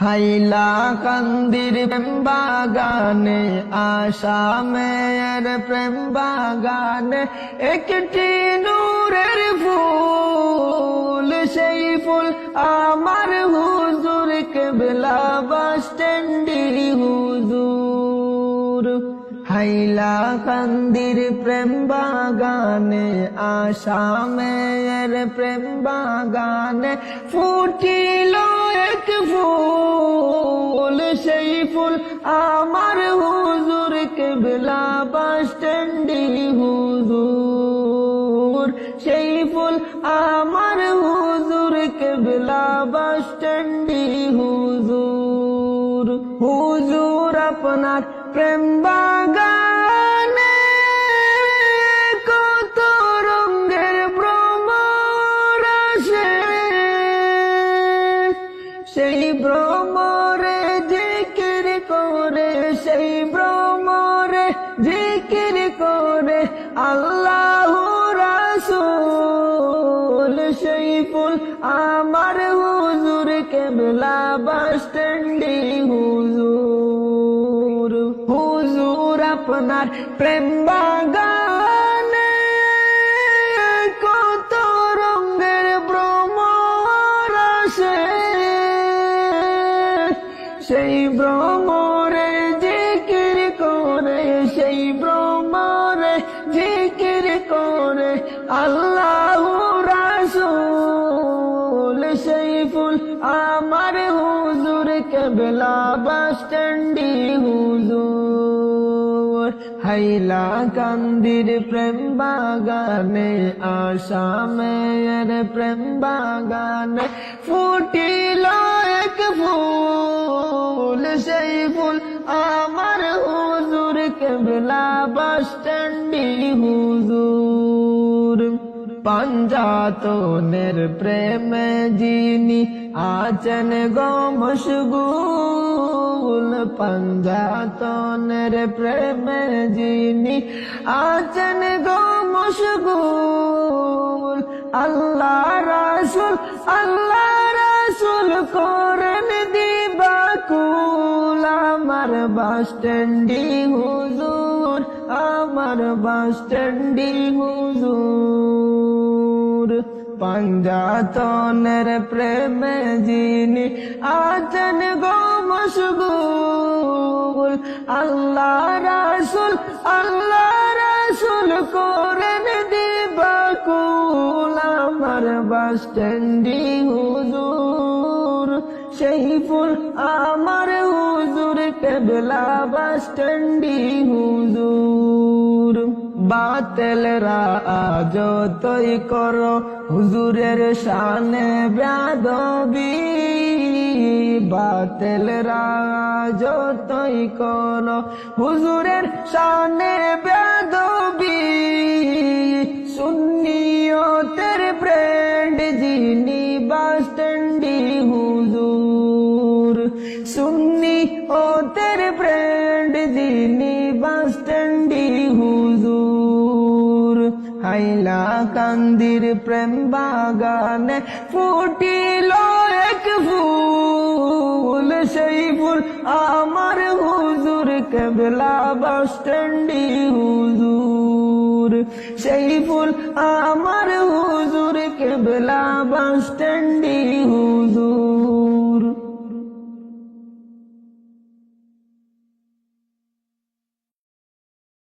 হাইলা কান্দির প্রেম বাগানে আসামের প্রেম বাগানে একটি নূরের ফুল, সেই ফুল আমার হুজুর কেবলা বাস স্ট্যান্ডি হুজুর। হাইলা কান্দির প্রেম বাগানে আসামের প্রেম বাগানে ফুটিল এক ফুল, সেই ফুল আমার হুজুর কেবলা বাস স্ট্যান্ডি হুজুর। সেই ফুল আমার হুজুর কেবলা বাস স্ট্যান্ডি হুজুর। হুজুর আপনার প্রেম বাগানে কত রঙের ভ্রমর আসে, সেই ভ্রমরে জিকির করে, সেই ভ্রমরে জিকির করে আল্লাহ রাসূল। সেই ফুল আমার হুজুর কেবলা বাস স্ট্যান্ডি হুজুর। হুজুর আপনার প্রেম বাগানে কত রঙের ভ্রমর আসে, সেই ভ্রমরে জিকির করে, সেই ভ্রমরে জিকির করে আল্লাহ রাসূল। সেই ফুল আমার হুজুর কেবলা বাস স্ট্যান্ডি হুজুর। হাইলা কান্দির প্রেম বাগানে আসামের প্রেম বাগানে ফুটিল এক ফুল, সেই ফুল আমার হুজুর কেবলা বাস স্ট্যান্ডি হুজুর। পাঞ্জাতনের প্রেমে যিনি আছেন গো মশগুল, পাঞ্জাতনের প্রেমে যিনি আছেন গো মশগুল, আল্লাহ রাসূল, আল্লাহ রাসূল করেন দিবাকুল আমার বাস স্ট্যান্ডি হুজুর, আমার বাস স্ট্যান্ডি হুজুর। পাঞ্জাতনের প্রেমে যিনি আছেন গো মশগুল, আল্লাহ রাসূল, আল্লাহ রাসূল করেন দিবাকুল আমার বাস স্ট্যান্ডি হুজুর। সেই ফুল আমার হুজুর কেবলা বাস স্ট্যান্ডি হুজুর। বাতিলরা যতই করো হুজুরের শানে বেয়াদবি, বাতিলরা যতই করো হুজুরের শানে বেয়াদবি, সুন্নিয়তের ব্র্যান্ড যিনি বাস স্ট্যান্ডি হুজুর, সুন্নিয়তের ব্র্যান্ড যিনি বাস স্ট্যান্ডি হুজুর। হাইলা কান্দির প্রেম বাগানে ফুটিল এক ফুল, সেই ফুল আমার হুজুর কেবলা বাস স্ট্যান্ডি হুজুর। সেই ফুল আমার হুজুর কেবলা বাস স্ট্যান্ডি হুজুর।